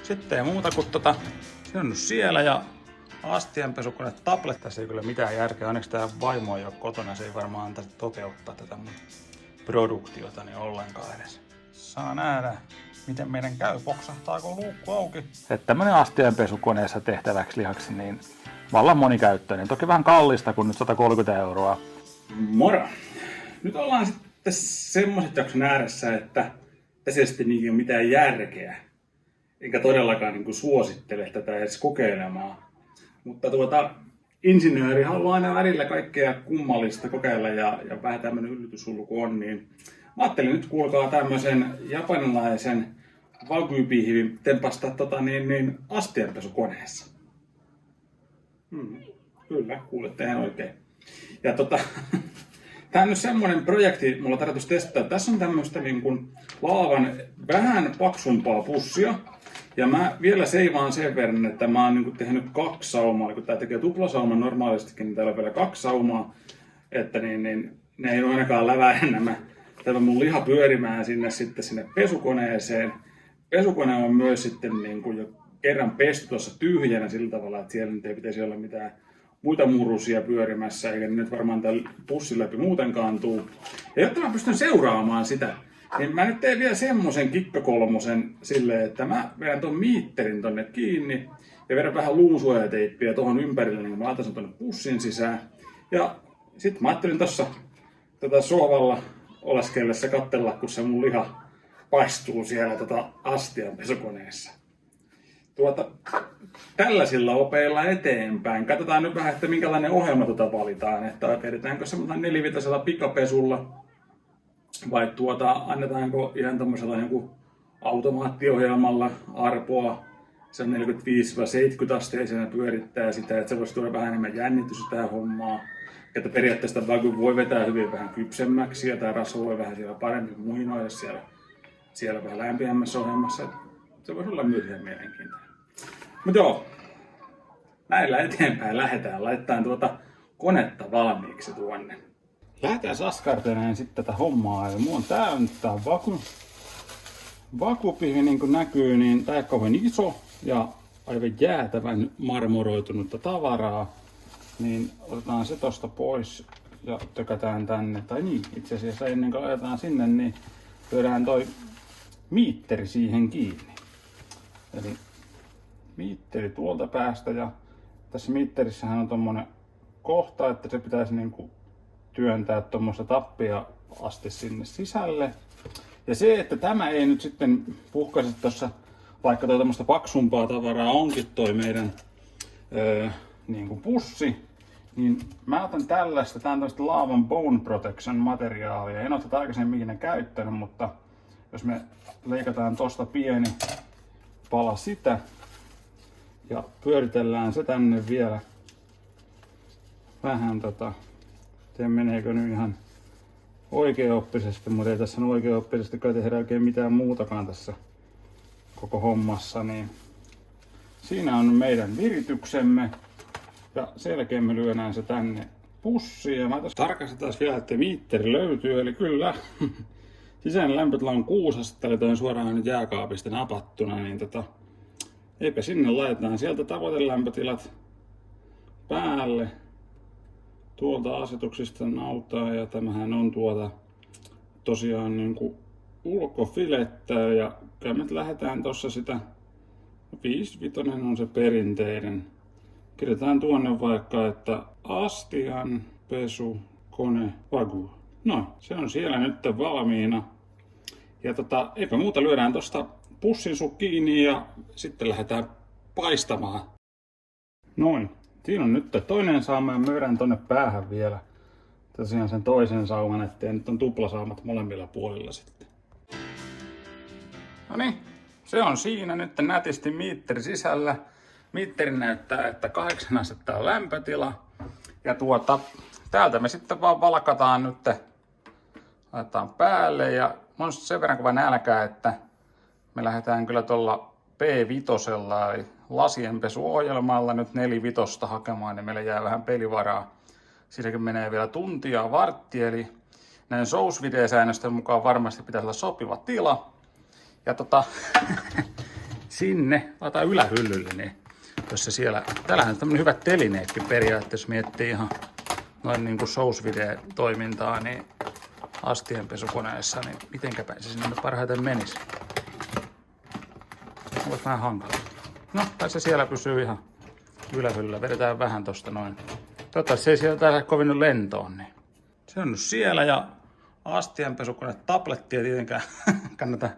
Sitten ei muuta kuin se on nyt siellä ja astianpesukone tablet. Tässä ei kyllä mitään järkeä. Onneksi tää vaimo ei ole kotona. Se ei varmaan antaisi toteuttaa tätä mun produktiota niin ollenkaan edes. Saa nähdä, miten meidän käy. Poksahtaako luukku auki? Että tämmönen astianpesukoneessa tehtäväksi lihaksi niin vallan monikäyttöinen. Toki vähän kallista, kun nyt 130 €. Moro! Nyt ollaan sitten semmoiset jakson ääressä, että tässä ei sitten niin ole mitään järkeä. Enkä todellakaan niin kuin suosittele tätä edes kokeilemaan. Mutta insinööri haluaa aina välillä kaikkea kummallista kokeilla ja vähän tämmönen yllytyshullu kun on, niin mä ajattelin nyt kuulkaa tämmöisen japanilaisen wagyu-pihvin tempasta astianpesukoneessa. Kyllä, kuulette ihan oikein. Ja tää on nyt semmonen projekti, mulla tarkoitus testata. Tässä on tämmöstä niin kuin laavan vähän paksumpaa pussia. Ja mä vielä seivaan sen verran, että mä oon niin tehnyt 2 saumaa. Kun tää tekee tuplasauman normaalistikin, niin täällä on vielä 2 saumaa. Että niin ne ei ole ainakaan lävähdä tämä mun liha pyörimään sinne pesukoneeseen. Pesukone on myös sitten niin kuin jo kerran pesty tuossa tyhjänä sillä tavalla, että siellä nyt ei pitäisi olla mitään muita murusia pyörimässä, eikä nyt varmaan tällä pussin läpi muutenkaan tuu. Ja jotta mä pystyn seuraamaan sitä, niin mä nyt teen vielä semmosen kikkakolmosen silleen, että mä vedän ton miitterin tonne kiinni ja vedän vähän luusuojateippiä tohon ympärille, niin mä laitan sen tonne pussin sisään. Ja sit mä ajattelin tossa sohvalla oleskellessa katsella, kun se mun liha paistuu siellä astianpesukoneessa. Tällaisilla opeilla eteenpäin. Katsotaan nyt vähän, että minkälainen ohjelma valitaan. Että vedetäänkö semmoinen 4-vitasella pikapesulla vai annetaanko ihan tommosella joku automaattiohjelmalla arpoa. Se on 45-70 asteisena pyörittää sitä, että se voisi tuoda vähän enemmän jännitystä tähän hommaan. Että periaatteessa wagyu voi vetää hyvin vähän kypsemmäksi ja tämä rasva voi vähän siellä paremmin muhinoida siellä vähän lämpimämmässä ohjelmassa. Se voisi olla myös ihan mielenkiintoinen. Mutta joo, näillä eteenpäin lähdetään laittamaan konetta valmiiksi tuonne. Lähdetään askarteleen sitten tätä hommaa. Ja mulla on tää nyt tää wagyu-pihvi, niin kuin näkyy, niin tää ei kauhean iso ja aivan jäätävän marmoroitunutta tavaraa. Niin otetaan se tosta pois ja tökätään tänne. Tai niin, itse asiassa ennen kuin laitetaan sinne, niin lyödään toi miitteri siihen kiinni. Eli miitteri tuolta päästä ja tässä miitterissähän on tommonen kohta, että se pitäisi niinku työntää tommoista tappia asti sinne sisälle. Ja se, että tämä ei nyt sitten puhkaise tossa, vaikka toi tommoista paksumpaa tavaraa onkin toi meidän niinku pussi, niin mä otan tällaista, tää on tällaista laavan bone protection materiaalia. En ole tätä aikaisemmin ikinä käyttänyt, mutta jos me leikataan tosta pieni pala sitä ja pyöritellään se tänne vielä vähän se meneekö nyt ihan oikeaoppisesti, mutta ei tässä oikeaoppisesti kai tehdä oikein mitään muutakaan tässä koko hommassa, niin siinä on meidän virityksemme ja sen jälkeen me lyödään se tänne pussiin ja mä tarkastetaan vielä, että miitteri löytyy, eli kyllä sisäinen lämpötila on 6 astetta, eli toi suoraan nyt jääkaapista napattuna, niin eipä sinne laitetaan sieltä tavoitelämpötilat päälle. Tuolta asetuksista nautaa ja tämähän on tosiaan niinku ulkofilettä ja kyllä me lähdetään tossa sitä 5-vitonen on se perinteinen. Kirjataan tuonne vaikka, että astianpesukone wagyu. No, se on siellä nyt valmiina. Ja eipä muuta, lyödään tosta pussin suu kiinni ja sitten lähdetään paistamaan. Noin. Siinä on nyt toinen sauma ja myydään tonne päähän vielä tosiaan sen toisen sauman, ettei nyt on tuplasaumat molemmilla puolilla sitten. No niin, se on siinä nyt nätisti miitteri sisällä. Miitteri näyttää, että 8 astetta on lämpötila. Ja täältä me sitten vaan valkataan nyt, laitetaan päälle ja on sen verran kova nälkää, että me lähdetään kyllä tuolla P5 eli lasienpesuohjelmalla nyt 4-vitosta hakemaan, niin meillä jää vähän pelivaraa. Siinäkin menee vielä tuntia vartti, eli näin sousvideo-säännösten mukaan varmasti pitäisi olla sopiva tila. Ja sinne, laitetaan ylähyllylle, niin jos se siellä, täällähän on tämmönen hyvät telineetkin periaatteessa, jos miettii ihan noin niin kuin sous-vide-toimintaa, niin astianpesukoneessa, niin mitenkäpä se sinne parhaiten menisi. Olisi vähän hankala. No, tai se siellä pysyy ihan ylähyllyllä. Vedetään vähän tosta noin. Toivottavasti se ei sieltä lähde kovin nyt lentoon. Niin. Se on nyt siellä ja astianpesukone tablettia tietenkään kannata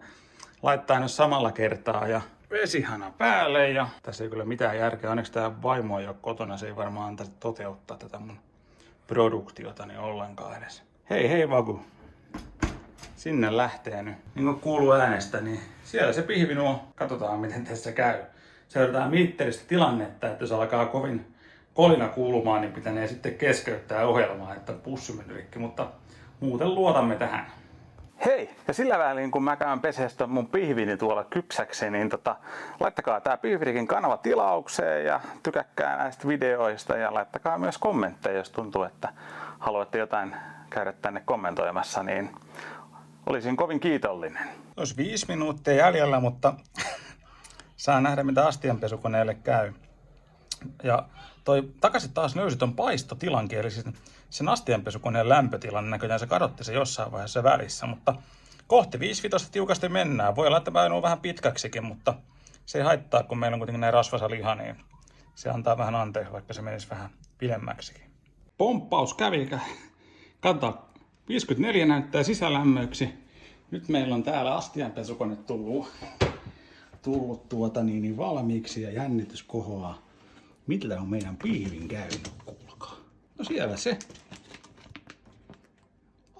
laittaa nyt samalla kertaa. Ja vesihana päälle ja tässä ei kyllä mitään järkeä. Onneksi tää vaimo ei ole kotona. Se ei varmaan antaisi toteuttaa tätä mun produktiota niin ollenkaan edes. Hei Vaku. Sinne lähtee nyt. Niin kuin kuuluu äänestä, niin siellä se pihvi nuo. Katsotaan miten tässä käy. Seurataan mitteristä tilannetta, että jos alkaa kovin kolina kuulumaan, niin pitänee sitten keskeyttää ohjelmaa, että pussi meni rikki, mutta muuten luotamme tähän. Hei, ja sillä väliin kun mä käyn pesestä mun pihvini tuolla kypsäksi, niin laittakaa tää Pihvirikin kanava tilaukseen ja tykäkkää näistä videoista ja laittakaa myös kommentteja, jos tuntuu, että haluatte jotain käydä tänne kommentoimassa, niin olisin kovin kiitollinen. Olisi 5 minuuttia jäljellä, mutta saa nähdä mitä astianpesukoneelle käy. Ja takaisin taas löysi ton paistotilankin, eli siis sen astianpesukoneen lämpötilan näköjään se kadotti se jossain vaiheessa välissä, mutta kohti 5-5 tiukasti mennään. Voi olla, että painuu vähän pitkäksikin, mutta se ei haittaa, kun meillä on kuitenkin näin rasvasa liha, niin se antaa vähän anteeksi, vaikka se menisi vähän pidemmäksikin. Pomppaus kävi, kantaa 54 näyttää sisälämmöiksi. Nyt meillä on täällä astianpesukone tullut valmiiksi ja jännitys kohoaa. Millä on meidän pihvin käynyt, kuulkaa? No siellä se.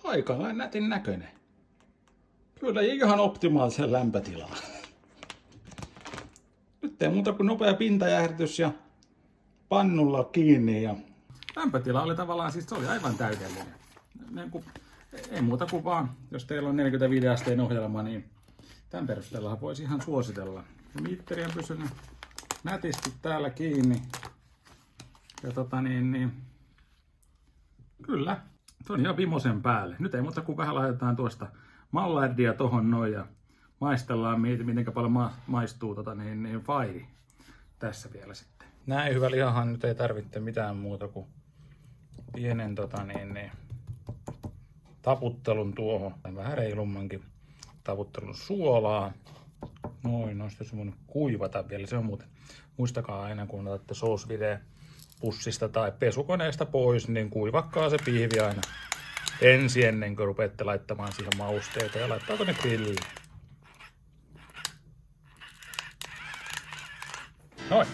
Aika nätin näköinen. Kyllä ihan optimaalisen lämpötilaan. Nyt ei muuta kuin nopea pintajäähdytys ja pannulla kiinni. Ja lämpötila oli tavallaan, siis se oli aivan täydellinen. Ei muuta kuin vaan, jos teillä on 45 asteen ohjelma, niin tämän perusteella voisi ihan suositella. Mitteri on pysynyt nätisti täällä kiinni. Ja kyllä, se on ihan vimosen päälle. Nyt ei muuta kuin vähän laitetaan tuosta mallardia tohon noin ja maistellaan, miten paljon maistuu fairi tässä vielä sitten. Näin hyvä lihahan nyt ei tarvitse mitään muuta kuin pienen taputtelun tuohon, vähän reilummankin taputtelun suolaa. Noin, on sitten semmoinen kuivata vielä. Se on muuten, muistakaa aina kun otatte sous-vide pussista tai pesukoneesta pois, niin kuivakkaa se pihvi aina ensin ennen kuin rupeatte laittamaan siihen mausteita ja laittaa tonne grilliin. Noin.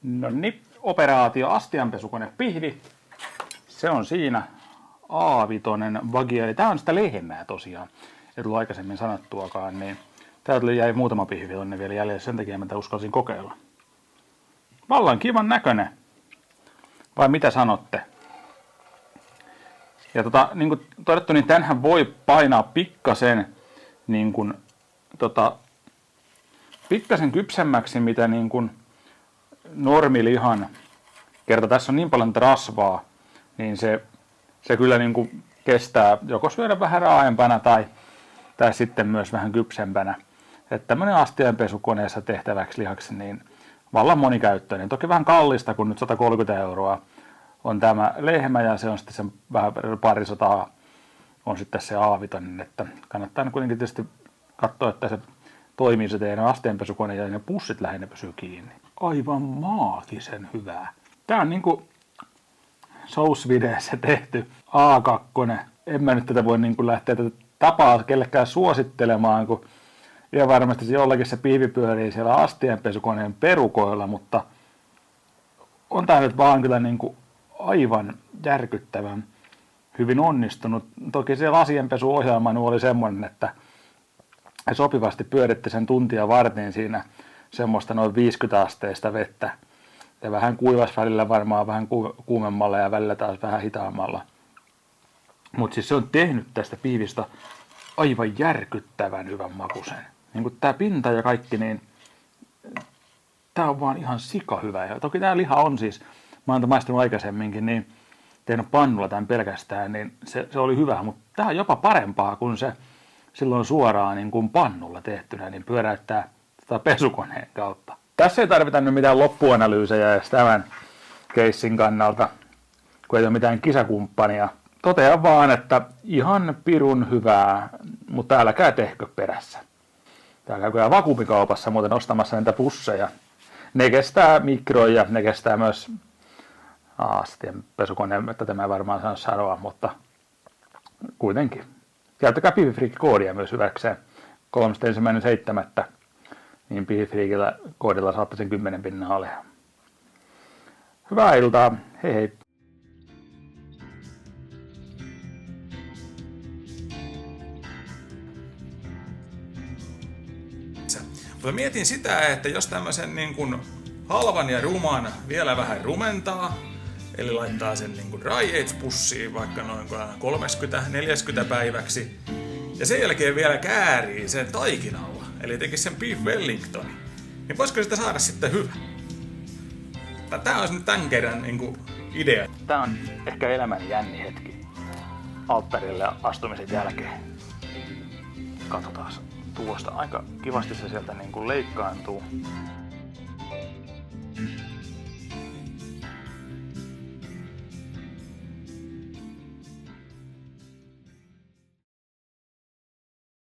No niin, operaatio astianpesukone pihvi. Se on siinä A5 Wagyu, eli tää on sitä lehmää tosiaan. Ei tullut aikaisemmin sanottuakaan, niin täältä jäi muutama pihvi tonne vielä jäljellä, sen takia mä uskalsin kokeilla. Vallan kivan näköinen. Vai mitä sanotte? Ja niin kuin todettu, niin tämänhän voi painaa pikkasen pikkasen kypsemmäksi, mitä normilihan. Kerta tässä on niin paljon rasvaa, niin se kyllä kestää joko syödä vähän raaempana tai sitten myös vähän kypsempänä. Että tämmöinen astianpesukoneessa tehtäväksi lihaksi niin vallan monikäyttöinen. Toki vähän kallista, kun nyt 130 € on tämä lehmä ja se on sitten se vähän parisataa on sitten se A5, että kannattaa kuitenkin tietysti katsoa, että se toimii se teidän astianpesukone ja ne pussit lähinnä pysyy kiinni. Aivan maagisen hyvää. Tää on niinku sous-videessä tehty A2. En mä nyt tätä voi lähteä tätä tapaa kellekään suosittelemaan, kun ihan varmasti se jollakin se pihvi pyörii siellä astianpesukoneen perukoilla, mutta on tää nyt vaan kyllä aivan järkyttävän hyvin onnistunut. Toki se lasienpesuohjelma oli semmoinen, että sopivasti pyöritti sen tuntia varten siinä semmoista noin 50 asteista vettä. Ja vähän kuivas välillä varmaan vähän kuumemmalla ja välillä taas vähän hitaammalla. Mutta siis se on tehnyt tästä pihvistä aivan järkyttävän hyvän makuisen. Niin kuin tää pinta ja kaikki, niin tää on vaan ihan sika hyvä. Ja toki tää liha on siis, mä oon maistanut aikaisemminkin, niin tehnyt pannulla tämän pelkästään, niin se oli hyvä. Mutta tää on jopa parempaa kuin se silloin suoraan niin kuin pannulla tehtynä, niin pyöräyttää pesukoneen kautta. Tässä ei tarvita nyt mitään loppuanalyysejä edes tämän keissin kannalta, kun ei ole mitään kisakumppania. Totean vaan, että ihan pirun hyvää, mutta älkää tehkö perässä. Täällä käykää vakuumikaupassa muuten ostamassa näitä pusseja. Ne kestää mikroja, ne kestää myös sitten pesukoneen, että tämä varmaan saa sanoa, mutta kuitenkin. Käyttäkää Pihvifriikki-koodia myös hyväkseen 3.1.7. Niin Pihvifriikillä koodilla saatte sen 10 pinnaa alea. Hyvää iltaa, hei hei! Mutta mietin sitä, että jos tämmöisen niin kuin halvan ja ruman vielä vähän rumentaa, eli laittaa sen niin kuin dry age pussiin vaikka noin 30-40 päiväksi, ja sen jälkeen vielä käärii sen taikinalla, eli tekisi sen beef wellingtonin, niin voisiko sitä saada sitten hyvä? Tää olisi nyt tämän kerran niin kuin idea. Tää on ehkä elämän jänni hetki alttarille astumisen jälkeen. Katsotaan tuosta. Aika kivasti se sieltä niin kuin leikkaantuu.